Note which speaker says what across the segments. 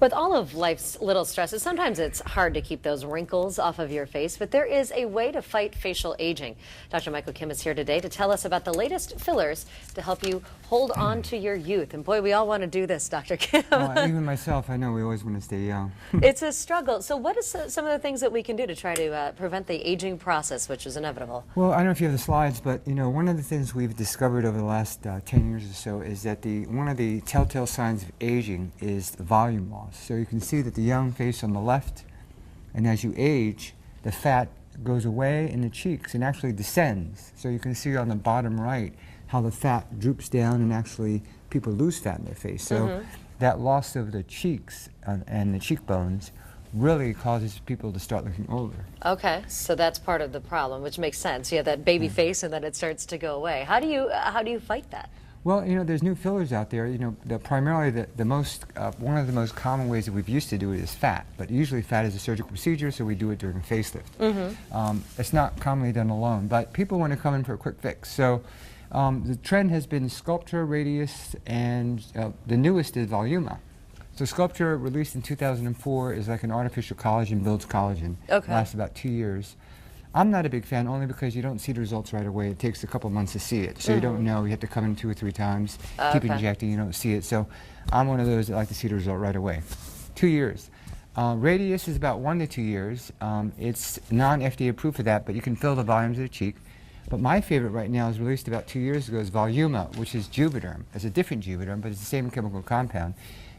Speaker 1: With all of life's little stresses, sometimes it's hard to keep those wrinkles off of your face, but there is a way to fight facial aging. Dr. Michael Kim is here today to tell us about the latest fillers to help you hold on to your youth. And boy, we all want to do this, Dr. Kim.
Speaker 2: Even myself, I know we always want to stay young.
Speaker 1: It's a struggle. So what is some of the things that we can do to try to prevent the aging process, which is inevitable?
Speaker 2: Well, I don't know if you have the slides, but one of the things we've discovered over the last 10 years or so is that one of the telltale signs of aging is volume loss. So you can see that the young face on the left, and as you age, the fat goes away in the cheeks and actually descends. So you can see on the bottom right how the fat droops down and actually people lose fat in their face. So that loss of the cheeks and the cheekbones really causes people to start looking older.
Speaker 1: Okay, so that's part of the problem, which makes sense. You have that baby face and then it starts to go away. How do you fight that?
Speaker 2: Well, there's new fillers out there. Primarily one of the most common ways that we've used to do it is fat, but usually fat is a surgical procedure, so we do it during a facelift. It's not commonly done alone, but people want to come in for a quick fix. So the trend has been Sculptra, Radius, and the newest is Voluma. So Sculptra, released in 2004, is like an artificial collagen, builds collagen.
Speaker 1: Okay.
Speaker 2: Lasts about 2 years. I'm not a big fan only because you don't see the results right away. It takes a couple months to see it. So you don't know. You have to come in 2 or 3 times, keep injecting, you don't see it. So I'm one of those that like to see the result right away. 2 years. Radius is about 1 to 2 years. It's non-FDA approved for that, but you can fill the volumes of the cheek. But my favorite right now is released about 2 years ago is Voluma, which is Juvederm. It's a different Juvederm, but it's the same chemical compound.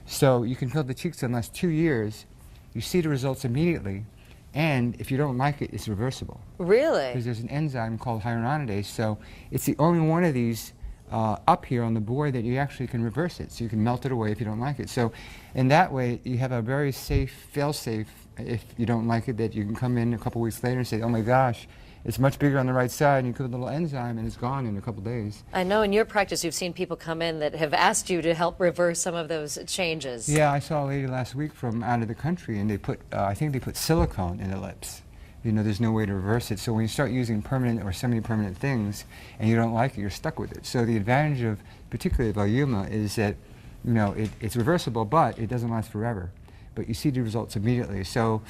Speaker 2: So you can fill the cheeks in less 2 years. You see the results immediately. And if you don't like it, it's reversible.
Speaker 1: Really?
Speaker 2: Because there's an enzyme called hyaluronidase, so it's the only one of these up here on the board that you actually can reverse it. So you can melt it away if you don't like it. So in that way, you have a very safe, fail-safe, if you don't like it, that you can come in a couple weeks later and say, oh my gosh, it's much bigger on the right side, and you put a little enzyme and it's gone in a couple days.
Speaker 1: I know in your practice you've seen people come in that have asked you to help reverse some of those changes.
Speaker 2: Yeah, I saw a lady last week from out of the country, and they put, I think they put silicone in the lips. There's no way to reverse it. So when you start using permanent or semi-permanent things and you don't like it, you're stuck with it. So the advantage of particularly Voluma is that it's reversible, but it doesn't last forever. But you see the results immediately. So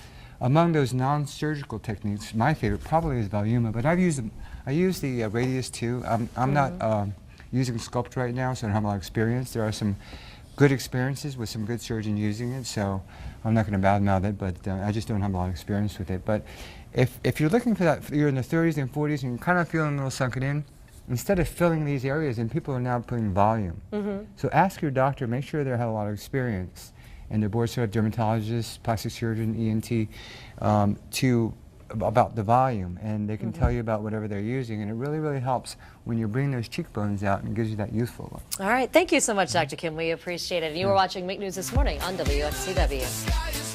Speaker 2: among those non-surgical techniques, my favorite probably is Voluma, but I use the Radius too. I'm not using Sculpt right now, so I don't have a lot of experience. There are some good experiences with some good surgeons using it, so I'm not going to badmouth it, but I just don't have a lot of experience with it. But if you're looking for that, you're in the 30s and 40s and you're kind of feeling a little sunken in, instead of filling these areas, and people are now putting volume. So ask your doctor, make sure they have a lot of experience, and they're board certified dermatologists, plastic surgeon, ENT, about the volume, and they can tell you about whatever they're using, and it really, really helps when you bring those cheekbones out and gives you that youthful look.
Speaker 1: All right, thank you so much, Dr. Kim. We appreciate it. And you were watching Make News This Morning on WXCW.